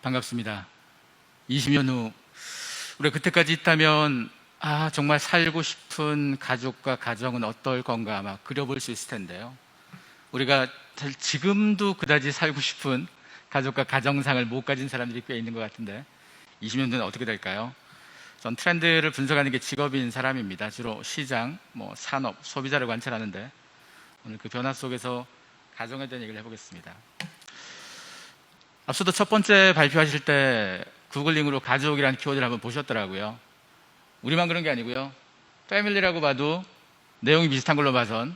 반갑습니다. 20년 후 우리가 그때까지 있다면 정말 살고 싶은 가족과 가정은 어떨 건가 아마 그려볼 수 있을 텐데요. 우리가 지금도 그다지 살고 싶은 가족과 가정상을 못 가진 사람들이 꽤 있는 것 같은데 20년 뒤는 어떻게 될까요? 전 트렌드를 분석하는 게 직업인 사람입니다. 주로 시장, 산업, 소비자를 관찰하는데 오늘 그 변화 속에서 가정에 대한 얘기를 해보겠습니다. 앞서도 첫 번째 발표하실 때 구글링으로 가족이라는 키워드를 한번 보셨더라고요. 우리만 그런 게 아니고요. 패밀리라고 봐도 내용이 비슷한 걸로 봐선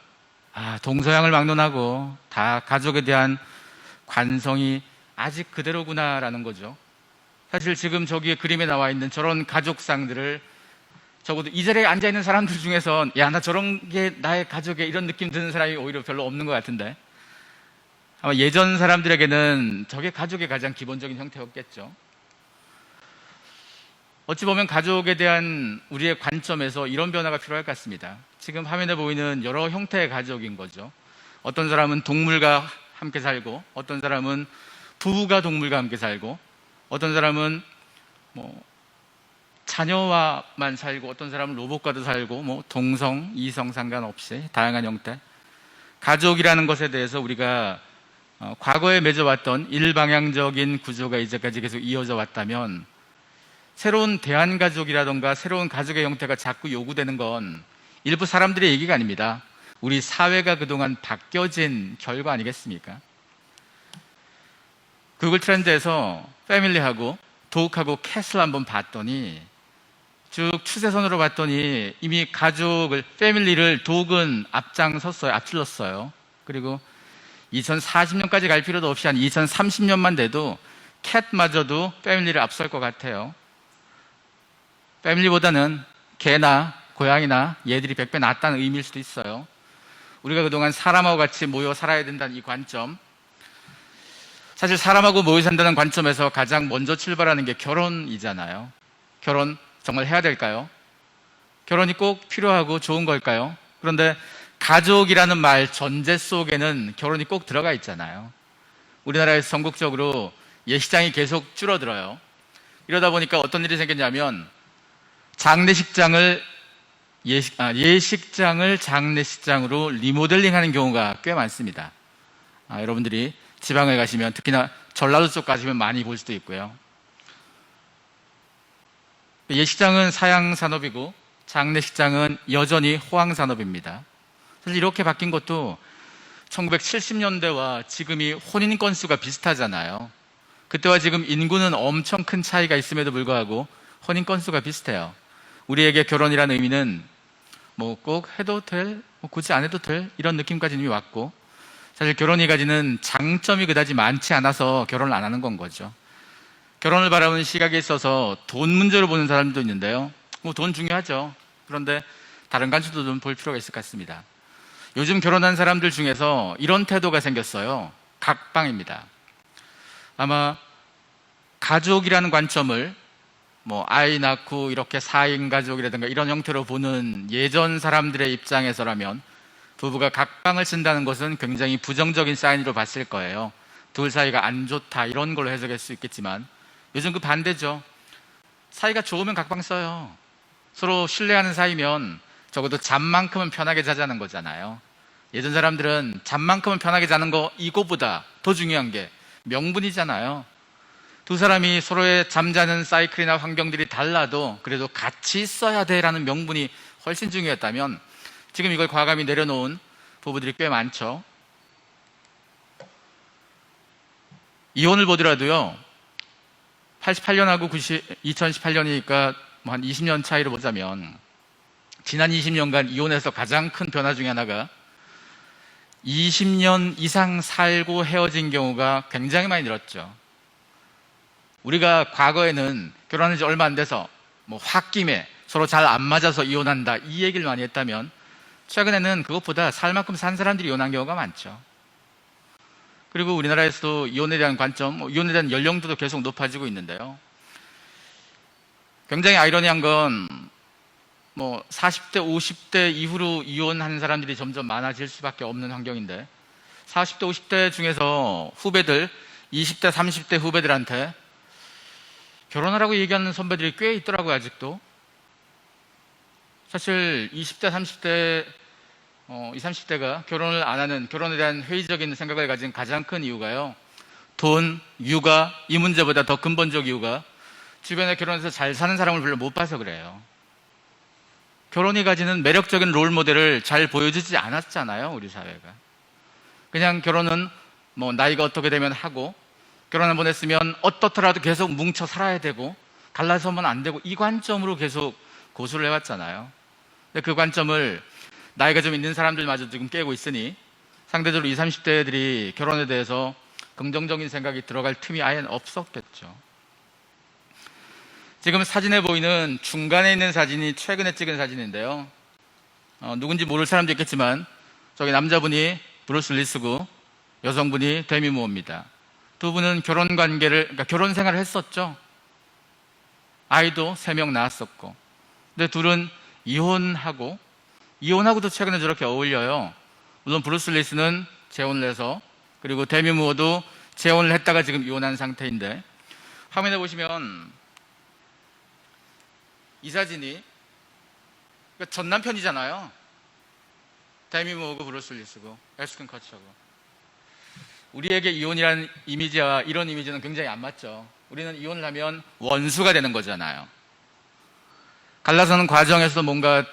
동서양을 막론하고 다 가족에 대한 관성이 아직 그대로구나라는 거죠. 사실 지금 저기에 그림에 나와 있는 저런 가족상들을 적어도 이 자리에 앉아있는 사람들 중에선 나 저런 게 나의 가족에 이런 느낌 드는 사람이 오히려 별로 없는 것 같은데 아마 예전 사람들에게는 저게 가족의 가장 기본적인 형태였겠죠. 어찌 보면 가족에 대한 우리의 관점에서 이런 변화가 필요할 것 같습니다. 지금 화면에 보이는 여러 형태의 가족인 거죠. 어떤 사람은 동물과 함께 살고, 어떤 사람은 부부가 동물과 함께 살고, 어떤 사람은 자녀와만 살고, 어떤 사람은 로봇과도 살고, 동성, 이성 상관없이 다양한 형태. 가족이라는 것에 대해서 우리가 과거에 맺어왔던 일방향적인 구조가 이제까지 계속 이어져 왔다면 새로운 대한가족이라던가 새로운 가족의 형태가 자꾸 요구되는 건 일부 사람들의 얘기가 아닙니다. 우리 사회가 그동안 바뀌어진 결과 아니겠습니까? 구글 트렌드에서 패밀리하고 독하고 캣을 한번 봤더니 쭉 추세선으로 봤더니 이미 가족을, 패밀리를 독은 앞질렀어요. 그리고 2040년까지 갈 필요도 없이 한 2030년만 돼도 캣마저도 패밀리를 앞설 것 같아요. 패밀리보다는 개나 고양이나 얘들이 100배 낫다는 의미일 수도 있어요. 우리가 그동안 사람하고 같이 모여 살아야 된다는 이 관점, 사실 사람하고 모여 산다는 관점에서 가장 먼저 출발하는 게 결혼이잖아요. 결혼 정말 해야 될까요? 결혼이 꼭 필요하고 좋은 걸까요? 그런데 가족이라는 말 전제 속에는 결혼이 꼭 들어가 있잖아요. 우리나라에서 전국적으로 예식장이 계속 줄어들어요. 이러다 보니까 어떤 일이 생겼냐면 예식장을 장례식장으로 리모델링하는 경우가 꽤 많습니다. 여러분들이 지방에 가시면, 특히나 전라도 쪽 가시면 많이 볼 수도 있고요. 예식장은 사양산업이고 장례식장은 여전히 호황산업입니다. 사실 이렇게 바뀐 것도 1970년대와 지금이 혼인 건수가 비슷하잖아요. 그때와 지금 인구는 엄청 큰 차이가 있음에도 불구하고 혼인 건수가 비슷해요. 우리에게 결혼이라는 의미는 꼭 해도 될, 굳이 안 해도 될, 이런 느낌까지 이미 왔고, 사실 결혼이 가지는 장점이 그다지 많지 않아서 결혼을 안 하는 건 거죠. 결혼을 바라보는 시각에 있어서 돈 문제로 보는 사람도 있는데요. 돈 중요하죠. 그런데 다른 관점도 좀 볼 필요가 있을 것 같습니다. 요즘 결혼한 사람들 중에서 이런 태도가 생겼어요. 각방입니다. 아마 가족이라는 관점을 아이 낳고 이렇게 4인 가족이라든가 이런 형태로 보는 예전 사람들의 입장에서라면 부부가 각방을 쓴다는 것은 굉장히 부정적인 사인으로 봤을 거예요. 둘 사이가 안 좋다 이런 걸로 해석할 수 있겠지만 요즘 그 반대죠. 사이가 좋으면 각방 써요. 서로 신뢰하는 사이면 적어도 잠만큼은 편하게 자자는 거잖아요. 예전 사람들은 잠만큼은 편하게 자는 거, 이거보다 더 중요한 게 명분이잖아요. 두 사람이 서로의 잠자는 사이클이나 환경들이 달라도 그래도 같이 있어야 돼라는 명분이 훨씬 중요했다면 지금 이걸 과감히 내려놓은 부부들이 꽤 많죠. 이혼을 보더라도요, 88년하고 2018년이니까 한 20년 차이로 보자면 지난 20년간 이혼에서 가장 큰 변화 중에 하나가 20년 이상 살고 헤어진 경우가 굉장히 많이 늘었죠. 우리가 과거에는 결혼한 지 얼마 안 돼서 홧김에 서로 잘 안 맞아서 이혼한다 이 얘기를 많이 했다면 최근에는 그것보다 살 만큼 산 사람들이 이혼한 경우가 많죠. 그리고 우리나라에서도 이혼에 대한 관점, 이혼에 대한 연령도도 계속 높아지고 있는데요. 굉장히 아이러니한 건 40대, 50대 이후로 이혼하는 사람들이 점점 많아질 수밖에 없는 환경인데 40대, 50대 중에서 후배들, 20대, 30대 후배들한테 결혼하라고 얘기하는 선배들이 꽤 있더라고요, 아직도. 사실 20대, 30대, 20, 30대가 결혼을 안 하는, 결혼에 대한 회의적인 생각을 가진 가장 큰 이유가요, 돈, 육아, 이 문제보다 더 근본적 이유가 주변에 결혼해서 잘 사는 사람을 별로 못 봐서 그래요. 결혼이 가지는 매력적인 롤 모델을 잘 보여주지 않았잖아요, 우리 사회가. 그냥 결혼은 뭐 나이가 어떻게 되면 하고, 결혼 한번 했으면 어떻더라도 계속 뭉쳐 살아야 되고, 갈라서면 안 되고, 이 관점으로 계속 고수를 해왔잖아요. 근데 그 관점을 나이가 좀 있는 사람들마저 지금 깨고 있으니 상대적으로 20, 30대들이 결혼에 대해서 긍정적인 생각이 들어갈 틈이 아예 없었겠죠. 지금 사진에 보이는 중간에 있는 사진이 최근에 찍은 사진인데요. 누군지 모를 사람도 있겠지만 저기 남자분이 브루스 윌리스고 여성분이 데미 무어입니다. 두 분은 결혼 관계를, 그러니까 결혼 생활을 했었죠. 아이도 3명 낳았었고. 근데 둘은 이혼하고도 최근에 저렇게 어울려요. 물론 브루스 윌리스는 재혼을 해서, 그리고 데미 무어도 재혼을 했다가 지금 이혼한 상태인데, 화면에 보시면 이 사진이 그러니까 전 남편이잖아요. 데미 무어고 브루스 윌리스고 애스턴 커처고. 우리에게 이혼이라는 이미지와 이런 이미지는 굉장히 안 맞죠. 우리는 이혼을 하면 원수가 되는 거잖아요. 갈라서는 과정에서도 뭔가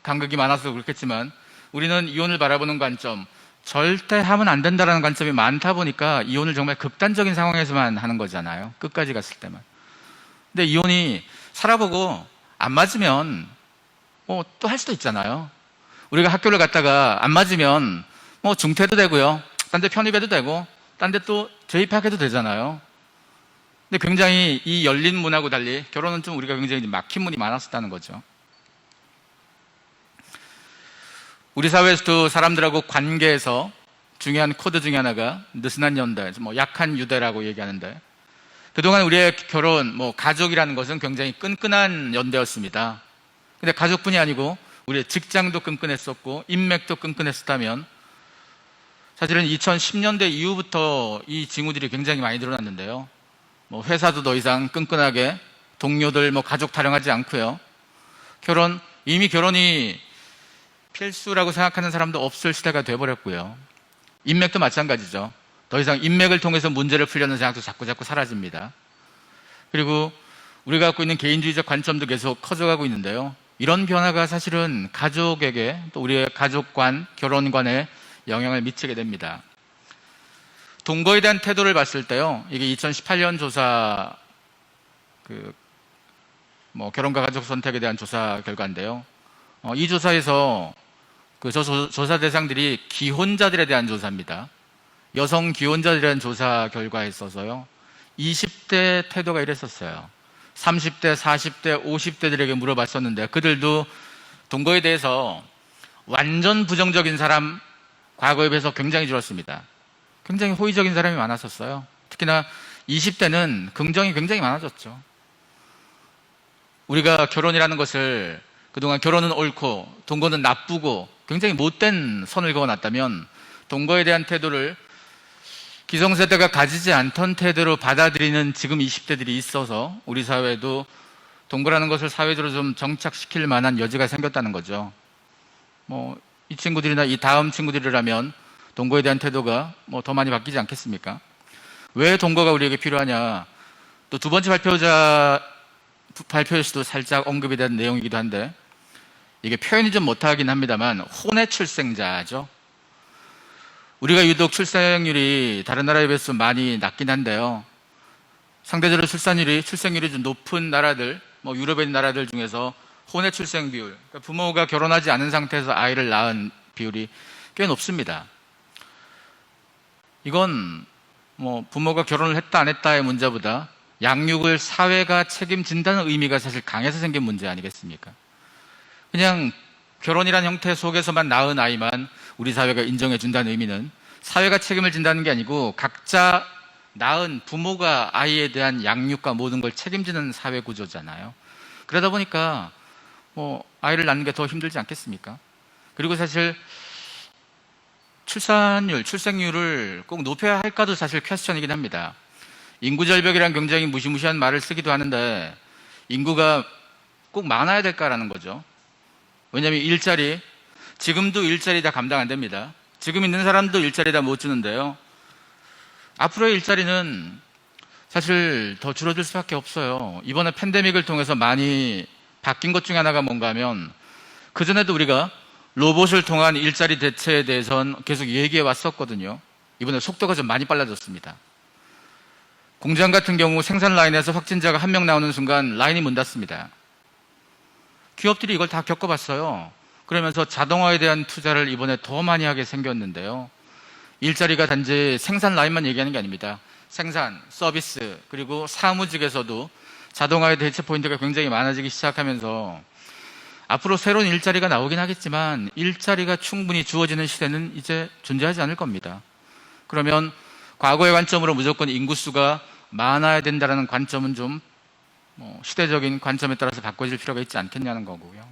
간극이 많아서 그렇겠지만 우리는 이혼을 바라보는 관점, 절대 하면 안 된다는 관점이 많다 보니까 이혼을 정말 극단적인 상황에서만 하는 거잖아요. 끝까지 갔을 때만. 근데 이혼이 살아보고 안 맞으면 또 할 수도 있잖아요. 우리가 학교를 갔다가 안 맞으면 중퇴도 되고요, 딴 데 편입해도 되고, 딴 데 또 재입학해도 되잖아요. 근데 굉장히 이 열린 문하고 달리 결혼은 좀 우리가 굉장히 막힌 문이 많았었다는 거죠. 우리 사회에서도 사람들하고 관계에서 중요한 코드 중에 하나가 느슨한 연대, 약한 유대라고 얘기하는데, 그동안 우리의 결혼, 가족이라는 것은 굉장히 끈끈한 연대였습니다. 근데 가족뿐이 아니고 우리의 직장도 끈끈했었고 인맥도 끈끈했었다면, 사실은 2010년대 이후부터 이 징후들이 굉장히 많이 드러났는데요. 회사도 더 이상 끈끈하게 동료들, 가족 타령하지 않고요. 이미 결혼이 필수라고 생각하는 사람도 없을 시대가 돼버렸고요. 인맥도 마찬가지죠. 더 이상 인맥을 통해서 문제를 풀려는 생각도 자꾸 사라집니다. 그리고 우리가 갖고 있는 개인주의적 관점도 계속 커져가고 있는데요. 이런 변화가 사실은 가족에게, 또 우리의 가족관, 결혼관에 영향을 미치게 됩니다. 동거에 대한 태도를 봤을 때요, 이게 2018년 조사, 결혼과 가족 선택에 대한 조사 결과인데요. 이 조사에서 조사 대상들이 기혼자들에 대한 조사입니다. 여성 기혼자들에 대한 조사 결과에 있어서요, 20대 태도가 이랬었어요. 30대, 40대, 50대들에게 물어봤었는데 그들도 동거에 대해서 완전 부정적인 사람, 과거에 비해서 굉장히 줄었습니다. 굉장히 호의적인 사람이 많았었어요. 특히나 20대는 긍정이 굉장히 많아졌죠. 우리가 결혼이라는 것을 그동안 결혼은 옳고 동거는 나쁘고 굉장히 못된 선을 그어놨다면, 동거에 대한 태도를 기성세대가 가지지 않던 태도로 받아들이는 지금 20대들이 있어서 우리 사회도 동거라는 것을 사회적으로 좀 정착시킬 만한 여지가 생겼다는 거죠. 이 친구들이나 이 다음 친구들이라면 동거에 대한 태도가 더 많이 바뀌지 않겠습니까? 왜 동거가 우리에게 필요하냐? 또 두 번째 발표에서도 살짝 언급이 된 내용이기도 한데, 이게 표현이 좀 못하긴 합니다만 혼외 출생자죠. 우리가 유독 출생률이 다른 나라에 비해서 많이 낮긴 한데요, 상대적으로 출생률이 좀 높은 나라들, 유럽에 있는 나라들 중에서 혼외 출생 비율, 그러니까 부모가 결혼하지 않은 상태에서 아이를 낳은 비율이 꽤 높습니다. 이건 부모가 결혼을 했다 안 했다의 문제보다 양육을 사회가 책임진다는 의미가 사실 강해서 생긴 문제 아니겠습니까? 그냥 결혼이라는 형태 속에서만 낳은 아이만 우리 사회가 인정해 준다는 의미는 사회가 책임을 진다는 게 아니고 각자 낳은 부모가 아이에 대한 양육과 모든 걸 책임지는 사회 구조잖아요. 그러다 보니까 아이를 낳는 게 더 힘들지 않겠습니까? 그리고 사실 출생률을 꼭 높여야 할까도 사실 퀘스천이긴 합니다. 인구 절벽이란 굉장히 무시무시한 말을 쓰기도 하는데 인구가 꼭 많아야 될까라는 거죠. 왜냐하면 일자리, 지금도 일자리 다 감당 안 됩니다. 지금 있는 사람도 일자리 다 못 주는데요. 앞으로의 일자리는 사실 더 줄어들 수밖에 없어요. 이번에 팬데믹을 통해서 많이 바뀐 것 중에 하나가 뭔가 하면 그전에도 우리가 로봇을 통한 일자리 대체에 대해서는 계속 얘기해 왔었거든요. 이번에 속도가 좀 많이 빨라졌습니다. 공장 같은 경우 생산 라인에서 확진자가 1명 나오는 순간 라인이 문 닫습니다. 기업들이 이걸 다 겪어봤어요. 그러면서 자동화에 대한 투자를 이번에 더 많이 하게 생겼는데요. 일자리가 단지 생산 라인만 얘기하는 게 아닙니다. 생산, 서비스, 그리고 사무직에서도 자동화의 대체 포인트가 굉장히 많아지기 시작하면서 앞으로 새로운 일자리가 나오긴 하겠지만 일자리가 충분히 주어지는 시대는 이제 존재하지 않을 겁니다. 그러면 과거의 관점으로 무조건 인구수가 많아야 된다는 관점은 좀 시대적인 관점에 따라서 바꿔질 필요가 있지 않겠냐는 거고요.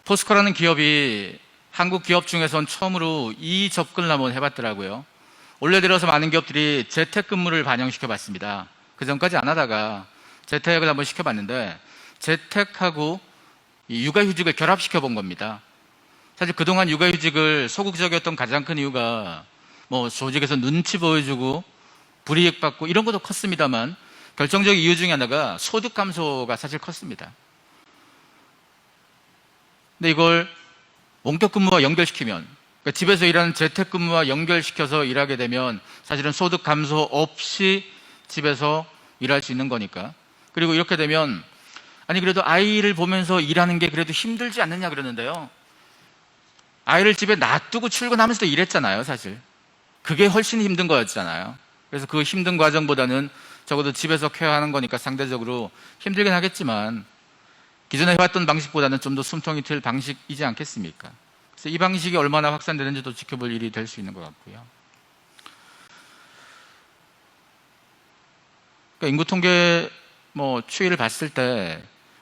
포스코라는 기업이 한국 기업 중에선 처음으로 이 접근을 한번 해봤더라고요. 올해 들어서 많은 기업들이 재택근무를 반영시켜 봤습니다. 그 전까지 안 하다가 재택을 한번 시켜봤는데 재택하고 육아휴직을 결합시켜 본 겁니다. 사실 그동안 육아휴직을 소극적이었던 가장 큰 이유가 조직에서 눈치 보여주고 불이익 받고 이런 것도 컸습니다만 결정적인 이유 중에 하나가 소득 감소가 사실 컸습니다. 근데 이걸 원격 근무와 연결시키면, 그러니까 집에서 일하는 재택근무와 연결시켜서 일하게 되면 사실은 소득 감소 없이 집에서 일할 수 있는 거니까. 그리고 이렇게 되면 아니 그래도 아이를 보면서 일하는 게 그래도 힘들지 않느냐 그러는데요. 아이를 집에 놔두고 출근하면서도 일했잖아요, 사실. 그게 훨씬 힘든 거였잖아요. 그래서 그 힘든 과정보다는 적어도 집에서 케어하는 거니까 상대적으로 힘들긴 하겠지만 기존에 해왔던 방식보다는 좀 더 숨통이 트일 방식이지 않겠습니까? 그래서 이 방식이 얼마나 확산되는지도 지켜볼 일이 될 수 있는 것 같고요. 그러니까 인구 통계 추이를 봤을 때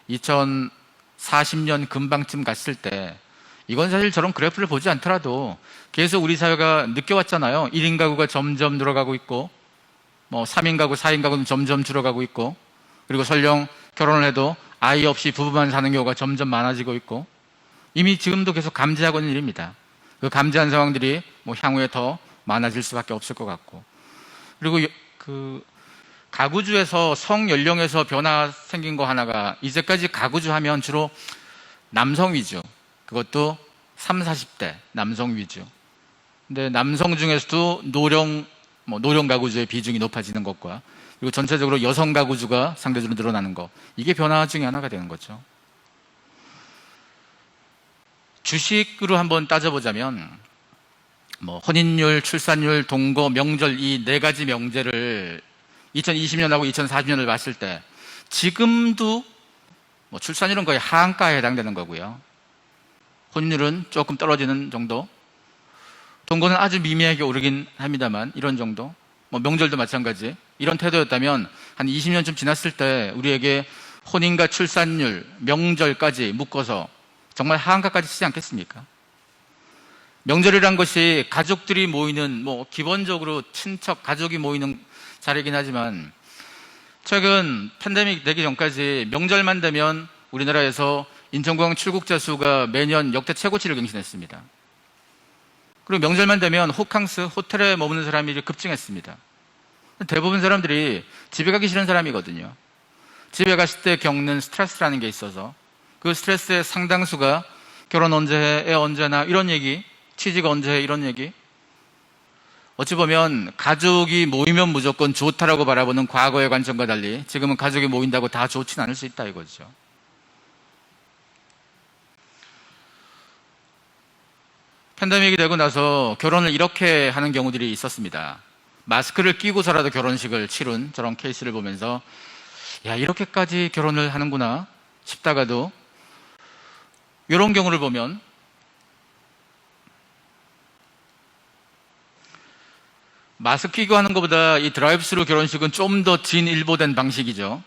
2040년 금방쯤 갔을 때 이건 사실 저런 그래프를 보지 않더라도 계속 우리 사회가 느껴왔잖아요. 1인 가구가 점점 늘어가고 있고 3인 가구, 4인 가구는 점점 줄어가고 있고 그리고 설령 결혼을 해도 아이 없이 부부만 사는 경우가 점점 많아지고 있고 이미 지금도 계속 감지하고 있는 일입니다. 그 감지한 상황들이 향후에 더 많아질 수밖에 없을 것 같고 그리고 그 가구주에서 성연령에서 변화 생긴 거 하나가 이제까지 가구주 하면 주로 남성 위주, 그것도 30, 40대 남성 위주. 근데 남성 중에서도 노령 가구주의 비중이 높아지는 것과 그리고 전체적으로 여성 가구주가 상대적으로 늘어나는 것, 이게 변화 중에 하나가 되는 거죠. 주식으로 한번 따져보자면 혼인율, 출산율, 동거, 명절 이 네 가지 명제를 2020년하고 2040년을 봤을 때 지금도 출산율은 거의 하한가에 해당되는 거고요. 혼인율은 조금 떨어지는 정도, 동거는 아주 미미하게 오르긴 합니다만 이런 정도, 명절도 마찬가지. 이런 태도였다면 한 20년쯤 지났을 때 우리에게 혼인과 출산율, 명절까지 묶어서 정말 하한가까지 치지 않겠습니까? 명절이란 것이 가족들이 모이는 기본적으로 친척, 가족이 모이는 자리이긴 하지만 최근 팬데믹 되기 전까지 명절만 되면 우리나라에서 인천공항 출국자 수가 매년 역대 최고치를 경신했습니다. 그리고 명절만 되면 호캉스, 호텔에 머무는 사람이 급증했습니다. 대부분 사람들이 집에 가기 싫은 사람이거든요. 집에 갔을 때 겪는 스트레스라는 게 있어서 그 스트레스의 상당수가 결혼 언제 해, 애 언제 나 이런 얘기, 취직 언제 해 이런 얘기. 어찌 보면 가족이 모이면 무조건 좋다라고 바라보는 과거의 관점과 달리 지금은 가족이 모인다고 다 좋진 않을 수 있다 이거죠. 팬데믹이 되고 나서 결혼을 이렇게 하는 경우들이 있었습니다. 마스크를 끼고서라도 결혼식을 치른 저런 케이스를 보면서 야, 이렇게까지 결혼을 하는구나 싶다가도 이런 경우를 보면 마스크 끼고 하는 것보다 이 드라이브스루 결혼식은 좀 더 진일보된 방식이죠.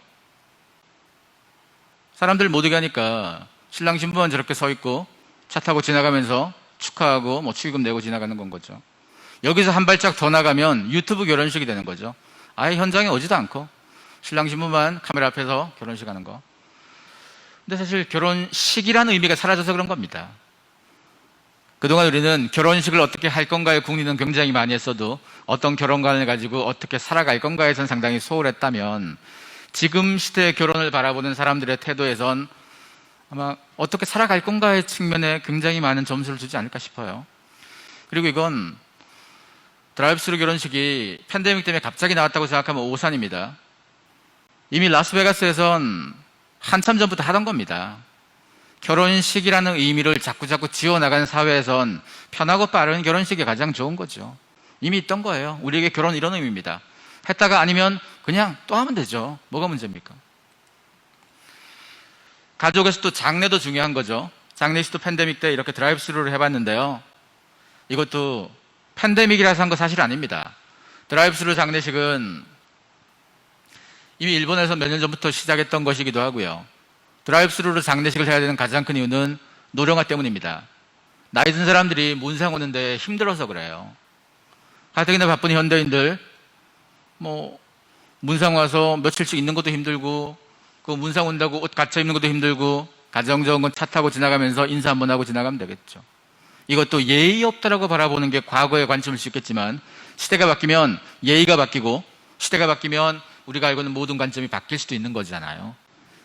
사람들 못 오게 하니까 신랑 신부만 저렇게 서 있고 차 타고 지나가면서 축하하고 축의금 내고 지나가는 건 거죠. 여기서 한 발짝 더 나가면 유튜브 결혼식이 되는 거죠. 아예 현장에 오지도 않고 신랑 신부만 카메라 앞에서 결혼식 하는 거. 근데 사실 결혼식이라는 의미가 사라져서 그런 겁니다. 그동안 우리는 결혼식을 어떻게 할 건가에 궁리는 굉장히 많이 했어도 어떤 결혼관을 가지고 어떻게 살아갈 건가에선 상당히 소홀했다면 지금 시대의 결혼을 바라보는 사람들의 태도에선 아마 어떻게 살아갈 건가의 측면에 굉장히 많은 점수를 주지 않을까 싶어요. 그리고 이건 드라이브스루 결혼식이 팬데믹 때문에 갑자기 나왔다고 생각하면 오산입니다. 이미 라스베가스에선 한참 전부터 하던 겁니다. 결혼식이라는 의미를 자꾸자꾸 지어나가는 사회에선 편하고 빠른 결혼식이 가장 좋은 거죠. 이미 있던 거예요. 우리에게 결혼 이런 의미입니다. 했다가 아니면 그냥 또 하면 되죠. 뭐가 문제입니까? 가족에서도 장례도 중요한 거죠. 장례식도 팬데믹 때 이렇게 드라이브스루를 해봤는데요. 이것도 팬데믹이라서 한 거 사실 아닙니다. 드라이브스루 장례식은 이미 일본에서 몇 년 전부터 시작했던 것이기도 하고요. 드라이브스루로 장례식을 해야 되는 가장 큰 이유는 노령화 때문입니다. 나이 든 사람들이 문상 오는데 힘들어서 그래요. 가뜩이나 바쁜 현대인들 문상 와서 며칠씩 있는 것도 힘들고 그 문상 온다고 옷 갖춰 입는 것도 힘들고 가정 좋은 건 차 타고 지나가면서 인사 한번 하고 지나가면 되겠죠. 이것도 예의 없다라고 바라보는 게 과거의 관점일 수 있겠지만 시대가 바뀌면 예의가 바뀌고 시대가 바뀌면 우리가 알고 있는 모든 관점이 바뀔 수도 있는 거잖아요.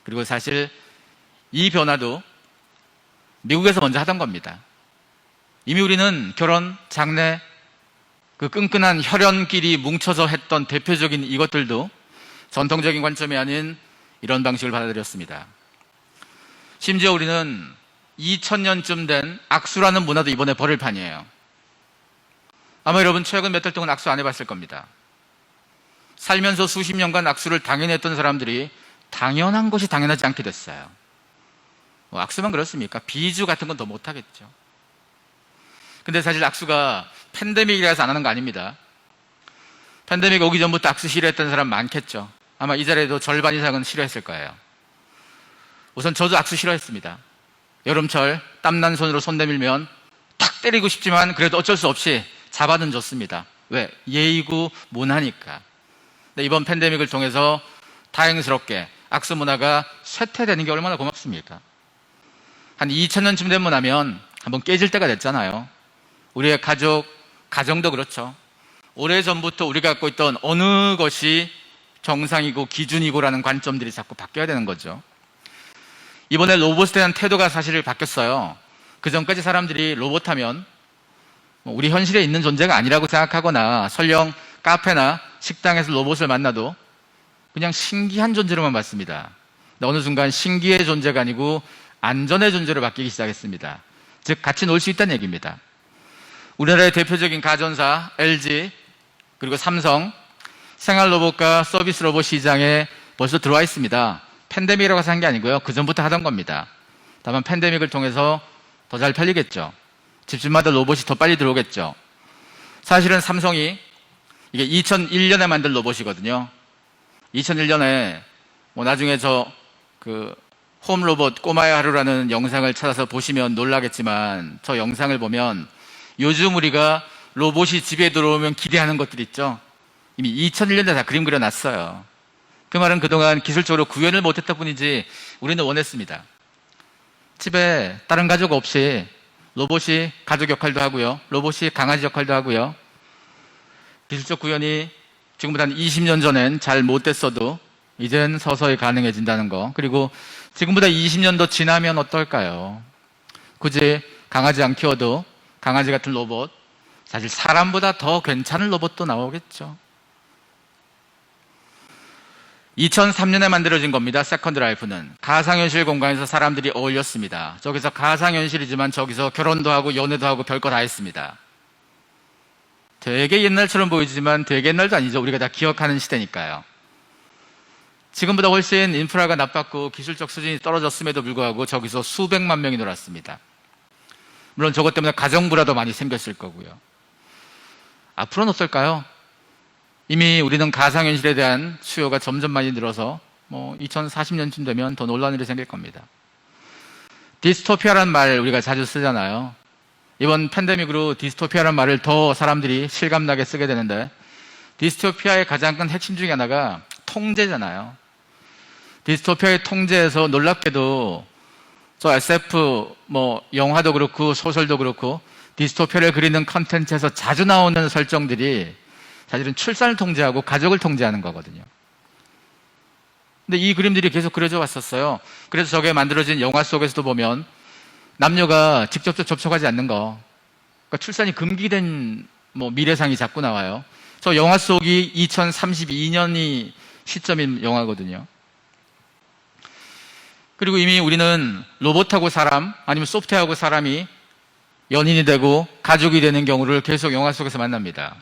그리고 사실 이 변화도 미국에서 먼저 하던 겁니다. 이미 우리는 결혼, 장례, 그 끈끈한 혈연끼리 뭉쳐서 했던 대표적인 이것들도 전통적인 관점이 아닌 이런 방식을 받아들였습니다. 심지어 우리는 2000년쯤 된 악수라는 문화도 이번에 버릴 판이에요. 아마 여러분 최근 몇 달 동안 악수 안 해봤을 겁니다. 살면서 수십 년간 악수를 당연히 했던 사람들이 당연한 것이 당연하지 않게 됐어요. 악수만 그렇습니까? 비주 같은 건 더 못하겠죠. 근데 사실 악수가 팬데믹이라서 안 하는 거 아닙니다. 팬데믹 오기 전부터 악수 싫어했던 사람 많겠죠. 아마 이 자리에도 절반 이상은 싫어했을 거예요. 우선 저도 악수 싫어했습니다. 여름철 땀난 손으로 손 내밀면 탁 때리고 싶지만 그래도 어쩔 수 없이 잡아는 줬습니다. 왜? 예의고 문화니까. 근데 이번 팬데믹을 통해서 다행스럽게 악수 문화가 쇠퇴되는 게 얼마나 고맙습니까? 한 2000년쯤 되면 나면 한번 깨질 때가 됐잖아요. 우리의 가정도 그렇죠. 오래전부터 우리가 갖고 있던 어느 것이 정상이고 기준이고라는 관점들이 자꾸 바뀌어야 되는 거죠. 이번에 로봇에 대한 태도가 사실 바뀌었어요. 그 전까지 사람들이 로봇 하면 우리 현실에 있는 존재가 아니라고 생각하거나 설령 카페나 식당에서 로봇을 만나도 그냥 신기한 존재로만 봤습니다. 어느 순간 신기의 존재가 아니고 안전의 존재로 바뀌기 시작했습니다. 즉 같이 놀 수 있다는 얘기입니다. 우리나라의 대표적인 가전사 LG 그리고 삼성 생활 로봇과 서비스 로봇 시장에 벌써 들어와 있습니다. 팬데믹이라고 해서 한 게 아니고요. 그 전부터 하던 겁니다. 다만 팬데믹을 통해서 더 잘 팔리겠죠. 집집마다 로봇이 더 빨리 들어오겠죠. 사실은 삼성이 이게 2001년에 만든 로봇이거든요. 2001년에 나중에 홈 로봇 꼬마의 하루라는 영상을 찾아서 보시면 놀라겠지만 저 영상을 보면 요즘 우리가 로봇이 집에 들어오면 기대하는 것들 있죠. 이미 2001년에 다 그림 그려놨어요. 그 말은 그동안 기술적으로 구현을 못했다 뿐이지 우리는 원했습니다. 집에 다른 가족 없이 로봇이 가족 역할도 하고요. 로봇이 강아지 역할도 하고요. 기술적 구현이 지금보다 한 20년 전엔 잘 못됐어도 이젠 서서히 가능해진다는 거. 그리고 지금보다 20년 더 지나면 어떨까요? 굳이 강아지 안 키워도 강아지 같은 로봇, 사실 사람보다 더 괜찮은 로봇도 나오겠죠. 2003년에 만들어진 겁니다. 세컨드 라이프는 가상현실 공간에서 사람들이 어울렸습니다. 저기서 가상현실이지만 저기서 결혼도 하고 연애도 하고 별거 다 했습니다. 되게 옛날처럼 보이지만 되게 옛날도 아니죠. 우리가 다 기억하는 시대니까요. 지금보다 훨씬 인프라가 나빴고 기술적 수준이 떨어졌음에도 불구하고 저기서 수백만 명이 놀았습니다. 물론 저것 때문에 가정부라도 많이 생겼을 거고요. 앞으로는 어떨까요? 이미 우리는 가상현실에 대한 수요가 점점 많이 늘어서 2040년쯤 되면 더 놀라운 일이 생길 겁니다. 디스토피아라는 말 우리가 자주 쓰잖아요. 이번 팬데믹으로 디스토피아라는 말을 더 사람들이 실감나게 쓰게 되는데, 디스토피아의 가장 큰 핵심 중에 하나가 통제잖아요. 디스토피아의 통제에서 놀랍게도 저 SF 영화도 그렇고 소설도 그렇고 디스토피아를 그리는 컨텐츠에서 자주 나오는 설정들이 사실은 출산을 통제하고 가족을 통제하는 거거든요. 근데 이 그림들이 계속 그려져 왔었어요. 그래서 저게 만들어진 영화 속에서도 보면 남녀가 직접적 접촉하지 않는 거, 그러니까 출산이 금기된 미래상이 자꾸 나와요. 저 영화 속이 2032년이 시점인 영화거든요. 그리고 이미 우리는 로봇하고 사람, 아니면 소프트웨어하고 사람이 연인이 되고 가족이 되는 경우를 계속 영화 속에서 만납니다.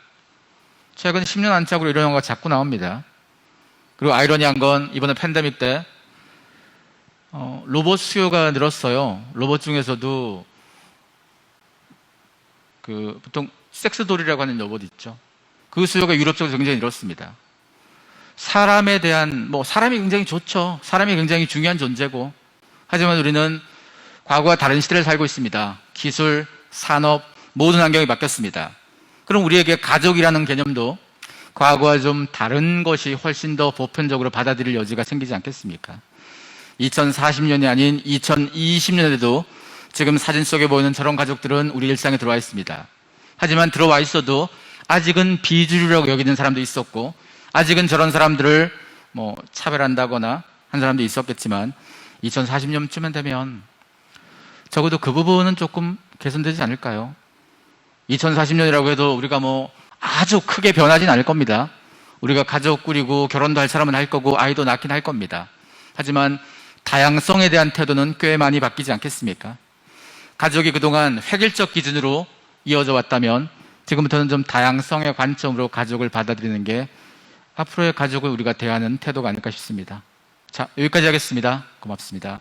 최근 10년 안짝으로 이런 영화가 자꾸 나옵니다. 그리고 아이러니한 건 이번에 팬데믹 때 로봇 수요가 늘었어요. 로봇 중에서도 보통 섹스돌이라고 하는 로봇 있죠. 그 수요가 유럽 쪽에서 굉장히 늘었습니다. 사람에 대한 사람이 굉장히 좋죠. 사람이 굉장히 중요한 존재고, 하지만 우리는 과거와 다른 시대를 살고 있습니다. 기술, 산업, 모든 환경이 바뀌었습니다. 그럼 우리에게 가족이라는 개념도 과거와 좀 다른 것이 훨씬 더 보편적으로 받아들일 여지가 생기지 않겠습니까? 2040년이 아닌 2020년에도 지금 사진 속에 보이는 저런 가족들은 우리 일상에 들어와 있습니다. 하지만 들어와 있어도 아직은 비주류라고 여기는 사람도 있었고, 아직은 저런 사람들을 차별한다거나 한 사람도 있었겠지만 2040년쯤은 되면 적어도 그 부분은 조금 개선되지 않을까요? 2040년이라고 해도 우리가 아주 크게 변하진 않을 겁니다. 우리가 가족 꾸리고 결혼도 할 사람은 할 거고 아이도 낳긴 할 겁니다. 하지만 다양성에 대한 태도는 꽤 많이 바뀌지 않겠습니까? 가족이 그동안 획일적 기준으로 이어져 왔다면 지금부터는 좀 다양성의 관점으로 가족을 받아들이는 게 앞으로의 가족을 우리가 대하는 태도가 아닐까 싶습니다. 자, 여기까지 하겠습니다. 고맙습니다.